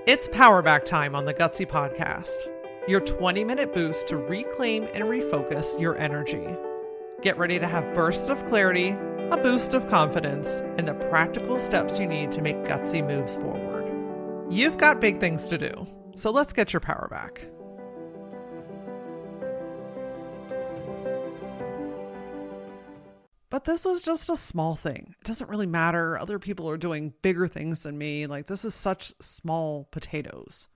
It's Powerback time on the Gutsy podcast, your 20-minute boost to reclaim and refocus your energy. Get ready to have bursts of clarity, a boost of confidence, and the practical steps you need to make gutsy moves forward. You've got big things to do, so let's get your power back. But this was just a small thing. It doesn't really matter. Other people are doing bigger things than me. Like, this is such small potatoes.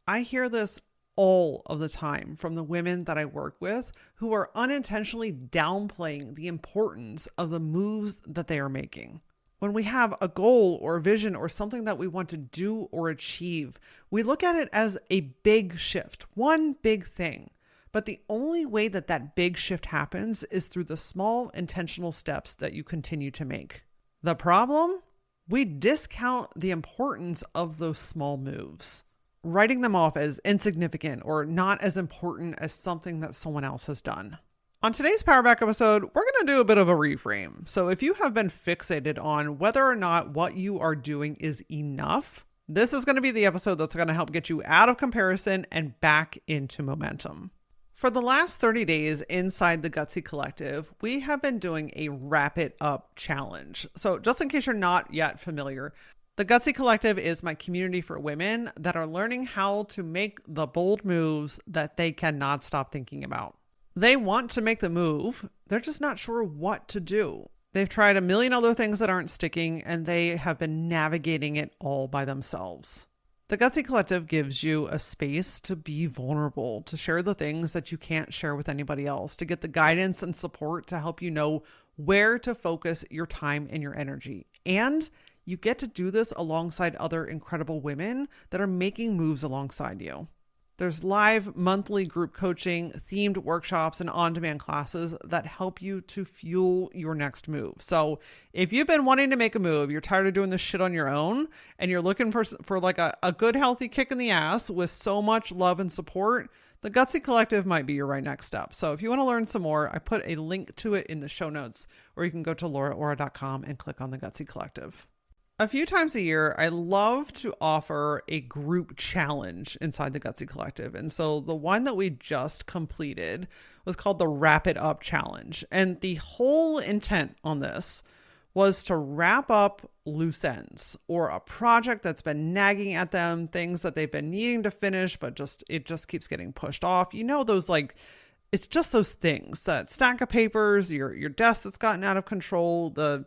I hear this all of the time from the women that I work with who are unintentionally downplaying the importance of the moves that they are making. When we have a goal or a vision or something that we want to do or achieve, we look at it as a big shift, one big thing. But the only way that that big shift happens is through the small intentional steps that you continue to make. The problem? We discount the importance of those small moves, writing them off as insignificant or not as important as something that someone else has done. On today's Powerback episode, we're going to do a bit of a reframe. So if you have been fixated on whether or not what you are doing is enough, this is going to be the episode that's going to help get you out of comparison and back into momentum. For the last 30 days inside the Gutsy Collective, we have been doing a Wrap It Up challenge. So just in case you're not yet familiar, the Gutsy Collective is my community for women that are learning how to make the bold moves that they cannot stop thinking about. They want to make the move, they're just not sure what to do. They've tried a million other things that aren't sticking, and they have been navigating it all by themselves. The Gutsy Collective gives you a space to be vulnerable, to share the things that you can't share with anybody else, to get the guidance and support to help you know where to focus your time and your energy. And you get to do this alongside other incredible women that are making moves alongside you. There's live monthly group coaching, themed workshops, and on-demand classes that help you to fuel your next move. So if you've been wanting to make a move, you're tired of doing this shit on your own, and you're looking for like a good, healthy kick in the ass with so much love and support, the Gutsy Collective might be your right next step. So if you want to learn some more, I put a link to it in the show notes, or you can go to lauraora.com and click on the Gutsy Collective. A few times a year, I love to offer a group challenge inside the Gutsy Collective. And so the one that we just completed was called the Wrap It Up Challenge. And the whole intent on this was to wrap up loose ends or a project that's been nagging at them, things that they've been needing to finish, but it just keeps getting pushed off. You know, it's just those things, that stack of papers, your desk that's gotten out of control, the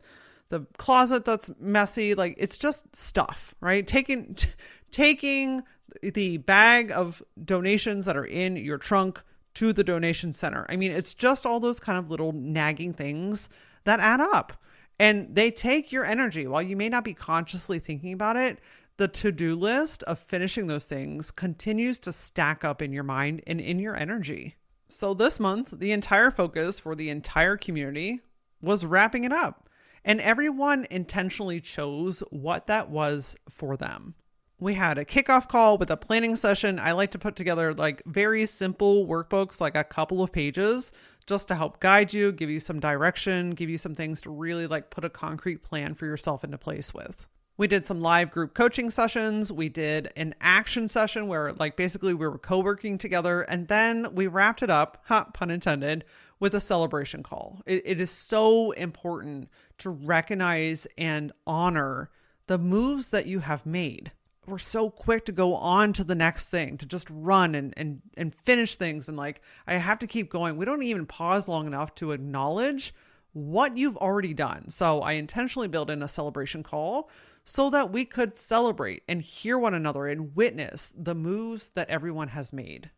closet that's messy, like it's just stuff, right? Taking the bag of donations that are in your trunk to the donation center. I mean, it's just all those kind of little nagging things that add up, and they take your energy. While you may not be consciously thinking about it, the to-do list of finishing those things continues to stack up in your mind and in your energy. So this month, the entire focus for the entire community was wrapping it up. And everyone intentionally chose what that was for them. We had a kickoff call with a planning session. I like to put together like very simple workbooks, like a couple of pages, just to help guide you, give you some direction, give you some things to really like put a concrete plan for yourself into place with. We did some live group coaching sessions. We did an action session where like basically we were co-working together. And then we wrapped it up, pun intended, with a celebration call. It is so important to recognize and honor the moves that you have made. We're so quick to go on to the next thing, to just run and finish things. And like, I have to keep going. We don't even pause long enough to acknowledge what you've already done. So I intentionally built in a celebration call so that we could celebrate and hear one another and witness the moves that everyone has made.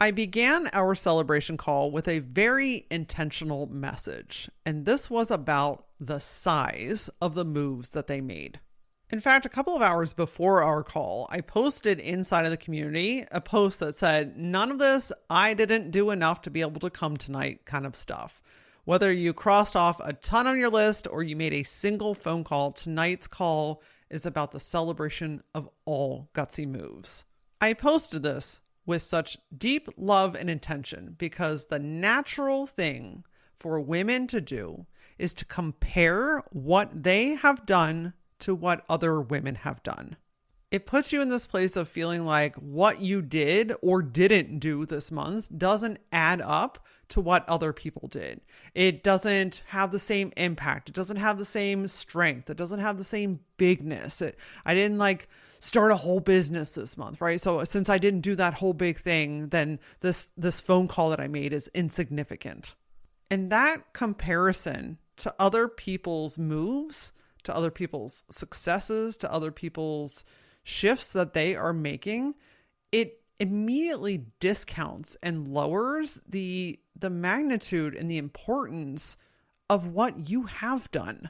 I began our celebration call with a very intentional message, and this was about the size of the moves that they made. In fact, a couple of hours before our call, I posted inside of the community a post that said, "None of this, I didn't do enough to be able to come tonight" kind of stuff. Whether you crossed off a ton on your list or you made a single phone call, tonight's call is about the celebration of all gutsy moves. I posted this with such deep love and intention because the natural thing for women to do is to compare what they have done to what other women have done. It puts you in this place of feeling like what you did or didn't do this month doesn't add up to what other people did. It doesn't have the same impact. It doesn't have the same strength. It doesn't have the same bigness. I didn't like start a whole business this month, right? So since I didn't do that whole big thing, then this phone call that I made is insignificant. And that comparison to other people's moves, to other people's successes, to other people's shifts that they are making, it immediately discounts and lowers the magnitude and the importance of what you have done.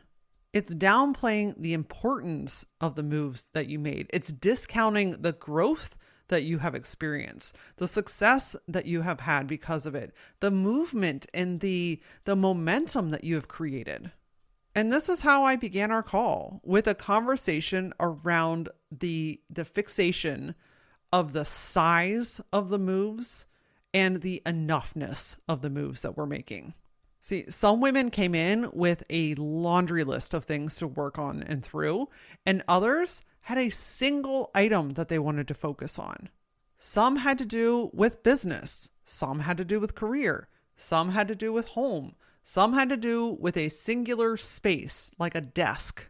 It's downplaying the importance of the moves that you made. It's discounting the growth that you have experienced, the success that you have had because of it, the movement and the momentum that you have created. And this is how I began our call, with a conversation around the fixation of the size of the moves and the enoughness of the moves that we're making. See, some women came in with a laundry list of things to work on and through, and others had a single item that they wanted to focus on. Some had to do with business, some had to do with career, some had to do with home, some had to do with a singular space like a desk.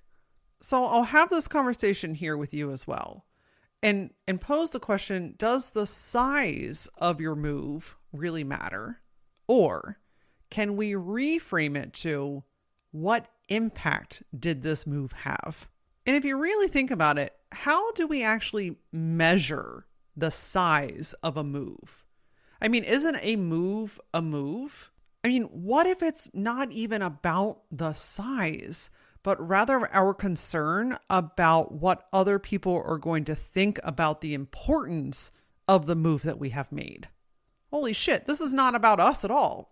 So I'll have this conversation here with you as well and pose the question, does the size of your move really matter? Or can we reframe it to, what impact did this move have? And if you really think about it, how do we actually measure the size of a move? I mean, isn't a move a move? I mean, what if it's not even about the size, but rather our concern about what other people are going to think about the importance of the move that we have made? Holy shit, this is not about us at all.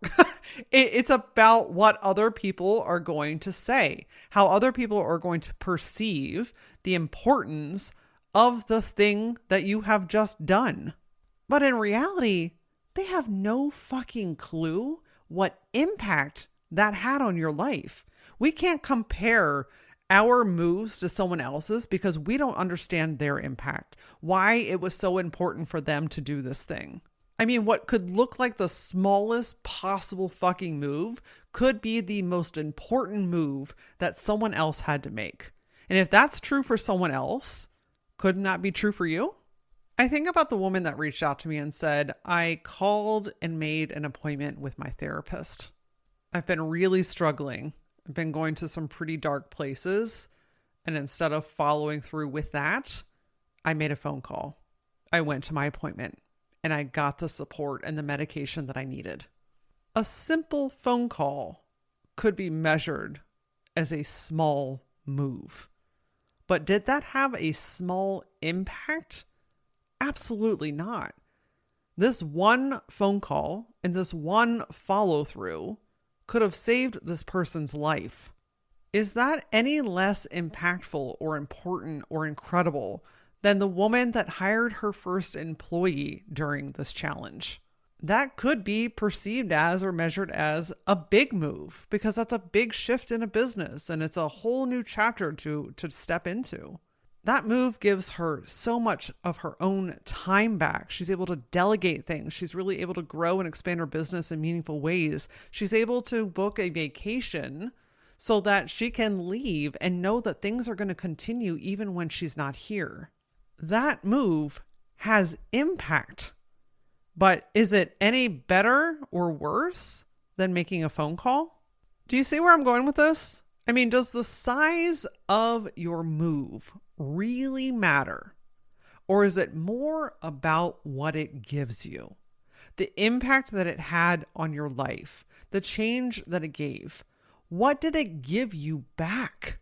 It's about what other people are going to say, how other people are going to perceive the importance of the thing that you have just done. But in reality, they have no fucking clue what impact that had on your life. We can't compare our moves to someone else's because we don't understand their impact, why it was so important for them to do this thing. I mean, what could look like the smallest possible fucking move could be the most important move that someone else had to make. And if that's true for someone else, couldn't that be true for you? I think about the woman that reached out to me and said, I called and made an appointment with my therapist. I've been really struggling. I've been going to some pretty dark places. And instead of following through with that, I made a phone call. I went to my appointment and I got the support and the medication that I needed. A simple phone call could be measured as a small move. But did that have a small impact? Absolutely not. This one phone call and this one follow through could have saved this person's life. Is that any less impactful or important or incredible than the woman that hired her first employee during this challenge? That could be perceived as or measured as a big move because that's a big shift in a business and it's a whole new chapter to step into. That move gives her so much of her own time back. She's able to delegate things. She's really able to grow and expand her business in meaningful ways. She's able to book a vacation so that she can leave and know that things are going to continue even when she's not here. That move has impact. But is it any better or worse than making a phone call? Do you see where I'm going with this? I mean, does the size of your move really matter? Or is it more about what it gives you? The impact that it had on your life, the change that it gave. What did it give you back?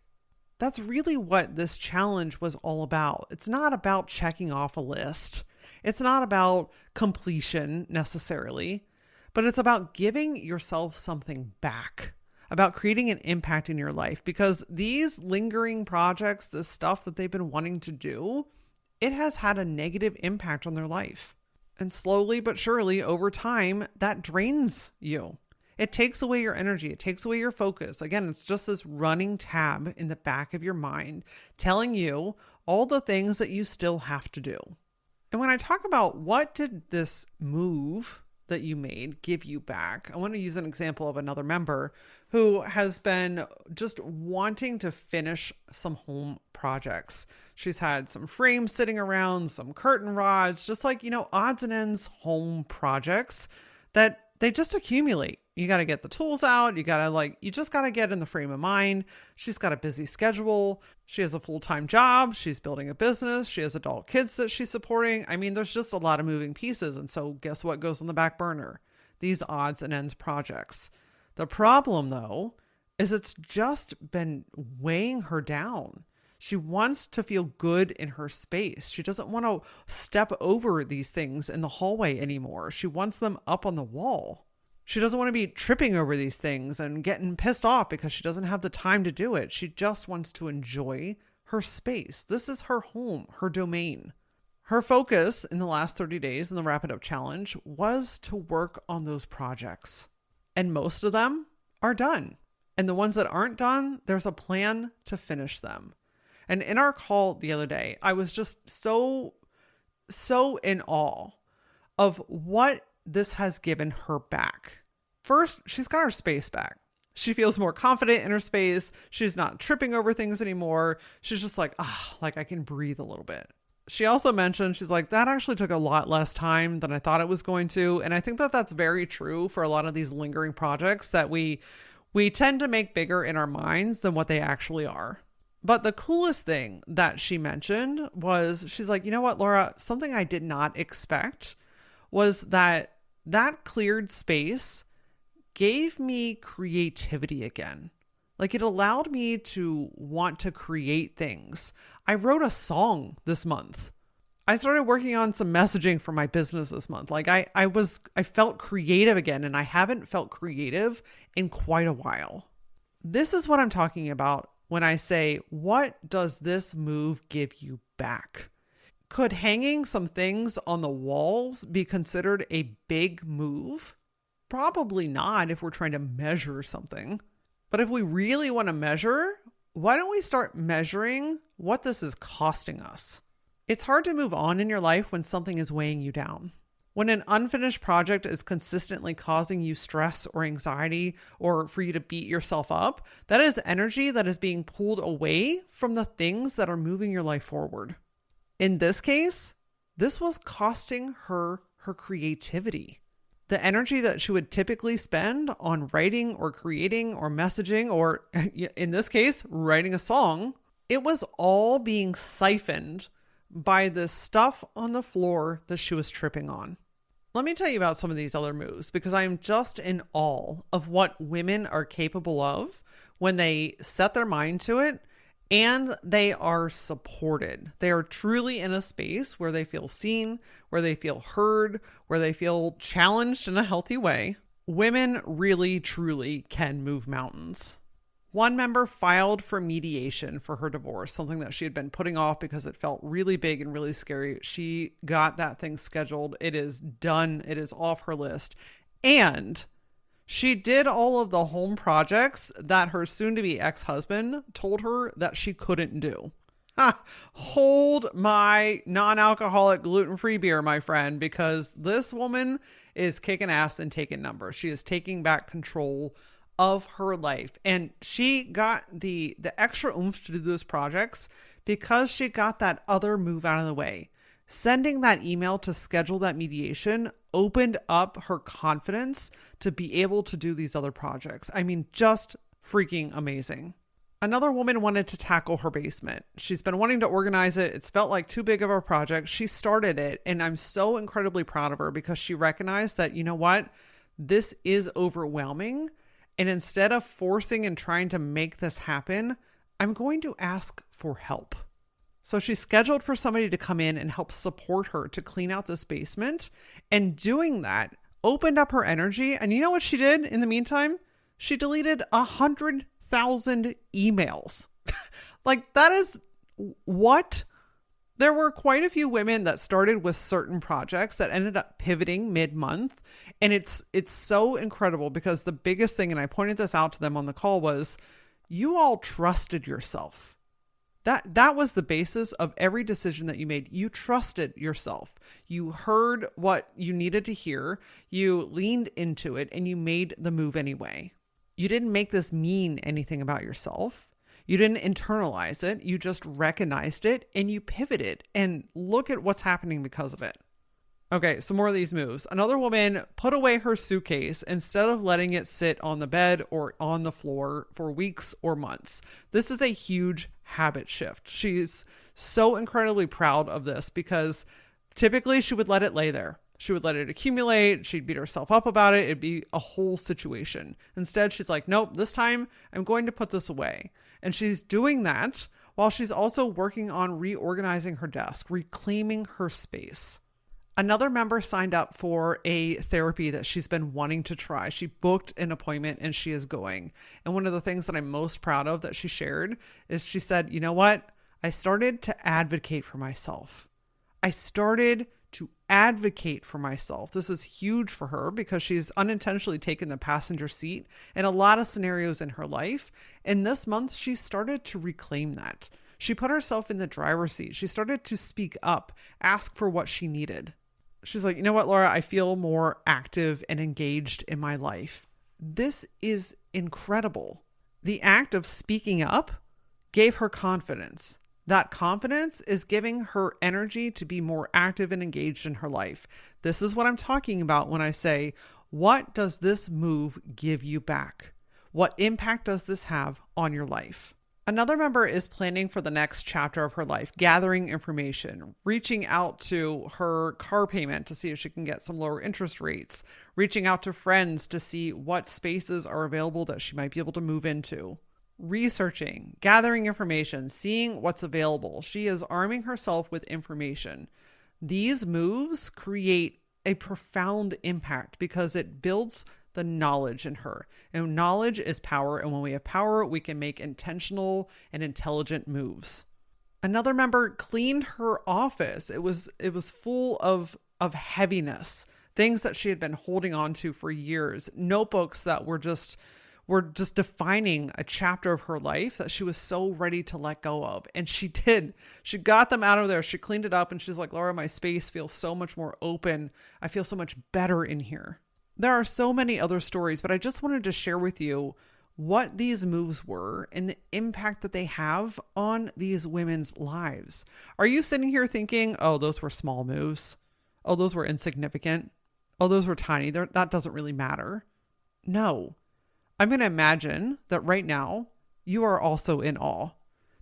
That's really what this challenge was all about. It's not about checking off a list. It's not about completion necessarily, but it's about giving yourself something back, about creating an impact in your life, because these lingering projects, this stuff that they've been wanting to do, it has had a negative impact on their life. And slowly but surely over time, that drains you. It takes away your energy. It takes away your focus. Again, it's just this running tab in the back of your mind telling you all the things that you still have to do. And when I talk about what did this move that you made give you back, I want to use an example of another member who has been just wanting to finish some home projects. She's had some frames sitting around, some curtain rods, just like, odds and ends home projects that they just accumulate. You got to get the tools out. You just got to get in the frame of mind. She's got a busy schedule. She has a full-time job. She's building a business. She has adult kids that she's supporting. I mean, there's just a lot of moving pieces. And so guess what goes on the back burner? These odds and ends projects. The problem though, is it's just been weighing her down. She wants to feel good in her space. She doesn't want to step over these things in the hallway anymore. She wants them up on the wall. She doesn't want to be tripping over these things and getting pissed off because she doesn't have the time to do it. She just wants to enjoy her space. This is her home, her domain. Her focus in the last 30 days in the Wrap It Up Challenge was to work on those projects. And most of them are done. And the ones that aren't done, there's a plan to finish them. And in our call the other day, I was just so in awe of what this has given her back. First, she's got her space back. She feels more confident in her space. She's not tripping over things anymore. She's just like I can breathe a little bit. She also mentioned, she's like, that actually took a lot less time than I thought it was going to. And I think that that's very true for a lot of these lingering projects that we tend to make bigger in our minds than what they actually are. But the coolest thing that she mentioned was, she's like, you know what, Laura, something I did not expect was that cleared space gave me creativity again. Like, it allowed me to want to create things. I wrote a song this month. I started working on some messaging for my business this month. Like I felt creative again, and I haven't felt creative in quite a while. This is what I'm talking about when I say, what does this move give you back? Could hanging some things on the walls be considered a big move? Probably not if we're trying to measure something. But if we really want to measure, why don't we start measuring what this is costing us? It's hard to move on in your life when something is weighing you down. When an unfinished project is consistently causing you stress or anxiety, or for you to beat yourself up, that is energy that is being pulled away from the things that are moving your life forward. In this case, this was costing her creativity. The energy that she would typically spend on writing or creating or messaging, or in this case, writing a song, it was all being siphoned by this stuff on the floor that she was tripping on. Let me tell you about some of these other moves, because I am just in awe of what women are capable of when they set their mind to it and they are supported. They are truly in a space where they feel seen, where they feel heard, where they feel challenged in a healthy way. Women really, truly can move mountains. One member filed for mediation for her divorce, something that she had been putting off because it felt really big and really scary. She got that thing scheduled. It is done. It is off her list. And she did all of the home projects that her soon-to-be ex-husband told her that she couldn't do. Hold my non-alcoholic gluten-free beer, my friend, because this woman is kicking ass and taking numbers. She is taking back control of her life. And she got the extra oomph to do those projects because she got that other move out of the way. Sending that email to schedule that mediation opened up her confidence to be able to do these other projects. I mean, just freaking amazing. Another woman wanted to tackle her basement. She's been wanting to organize it. It's felt like too big of a project. She started it, and I'm so incredibly proud of her because she recognized that, you know what, this is overwhelming. And instead of forcing and trying to make this happen, I'm going to ask for help. So she scheduled for somebody to come in and help support her to clean out this basement. And doing that opened up her energy. And you know what she did in the meantime? She deleted 100,000 emails. Like, that is what? There were quite a few women that started with certain projects that ended up pivoting mid-month. And it's so incredible because the biggest thing, and I pointed this out to them on the call, was you all trusted yourself. That was the basis of every decision that you made. You trusted yourself. You heard what you needed to hear. You leaned into it and you made the move anyway. You didn't make this mean anything about yourself. You didn't internalize it. You just recognized it and you pivoted, and look at what's happening because of it. Okay, some more of these moves. Another woman put away her suitcase instead of letting it sit on the bed or on the floor for weeks or months. This is a huge habit shift. She's so incredibly proud of this because typically she would let it lay there. She would let it accumulate. She'd beat herself up about it. It'd be a whole situation. Instead, she's like, nope, this time I'm going to put this away. And she's doing that while she's also working on reorganizing her desk, reclaiming her space. Another member signed up for a therapy that she's been wanting to try. She booked an appointment and she is going. And one of the things that I'm most proud of that she shared is she said, you know what? I started to advocate for myself. I started to advocate for myself. This is huge for her because she's unintentionally taken the passenger seat in a lot of scenarios in her life. And this month, she started to reclaim that. She put herself in the driver's seat. She started to speak up, ask for what she needed. She's like, you know what, Laura, I feel more active and engaged in my life. This is incredible. The act of speaking up gave her confidence. That confidence is giving her energy to be more active and engaged in her life. This is what I'm talking about when I say, what does this move give you back? What impact does this have on your life? Another member is planning for the next chapter of her life, gathering information, reaching out to her car payment to see if she can get some lower interest rates, reaching out to friends to see what spaces are available that she might be able to move into, researching, gathering information, seeing what's available. She is arming herself with information. These moves create a profound impact because it builds the knowledge in her. And knowledge is power. And when we have power, we can make intentional and intelligent moves. Another member cleaned her office. It was full of heaviness, things that she had been holding on to for years, notebooks that were just defining a chapter of her life that she was so ready to let go of. And she did. She got them out of there. She cleaned it up and she's like, Laura, my space feels so much more open. I feel so much better in here. There are so many other stories, but I just wanted to share with you what these moves were and the impact that they have on these women's lives. Are you sitting here thinking, oh, those were small moves? Oh, those were insignificant? Oh, those were tiny. That doesn't really matter. No. I'm going to imagine that right now you are also in awe,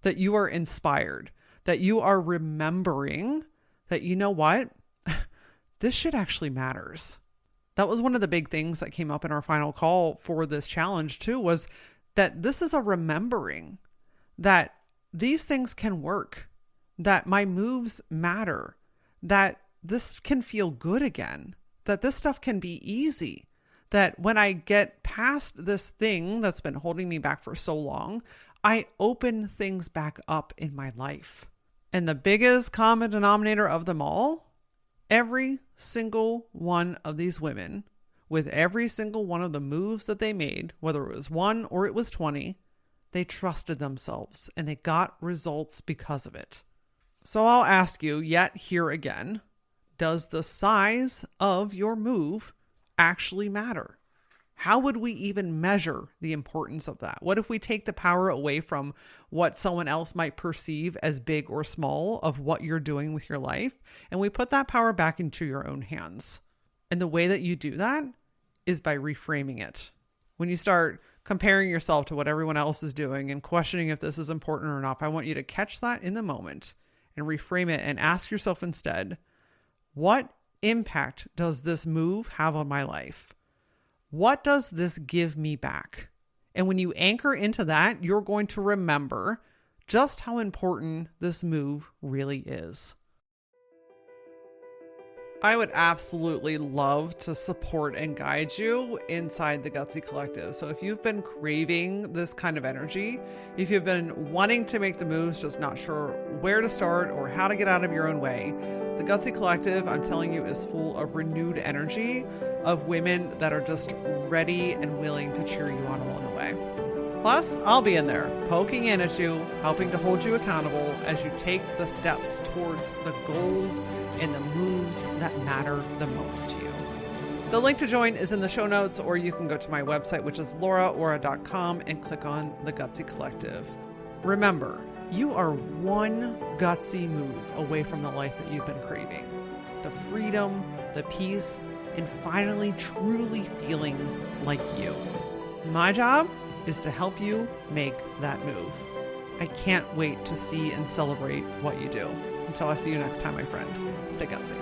that you are inspired, that you are remembering that, you know what? This shit actually matters. That was one of the big things that came up in our final call for this challenge too, was that this is a remembering that these things can work, that my moves matter, that this can feel good again, that this stuff can be easy, that when I get past this thing that's been holding me back for so long, I open things back up in my life. And the biggest common denominator of them all, every single one of these women, with every single one of the moves that they made, whether it was 1 or it was 20, they trusted themselves and they got results because of it. So I'll ask you yet here again, does the size of your move actually matter? How would we even measure the importance of that? What if we take the power away from what someone else might perceive as big or small of what you're doing with your life, and we put that power back into your own hands? And the way that you do that is by reframing it. When you start comparing yourself to what everyone else is doing and questioning if this is important or not, I want you to catch that in the moment and reframe it and ask yourself instead, what impact does this move have on my life? What does this give me back? And when you anchor into that, you're going to remember just how important this move really is. I would absolutely love to support and guide you inside the Gutsy Collective. So if you've been craving this kind of energy, if you've been wanting to make the moves, just not sure where to start or how to get out of your own way, the Gutsy Collective, I'm telling you, is full of renewed energy of women that are just ready and willing to cheer you on along the way. Plus, I'll be in there, poking in at you, helping to hold you accountable as you take the steps towards the goals and the moves that matter the most to you. The link to join is in the show notes, or you can go to my website, which is lauraora.com, and click on the Gutsy Collective. Remember, you are one gutsy move away from the life that you've been craving. The freedom, the peace, and finally truly feeling like you. My job is to help you make that move. I can't wait to see and celebrate what you do. Until I see you next time, my friend, stay gutsy.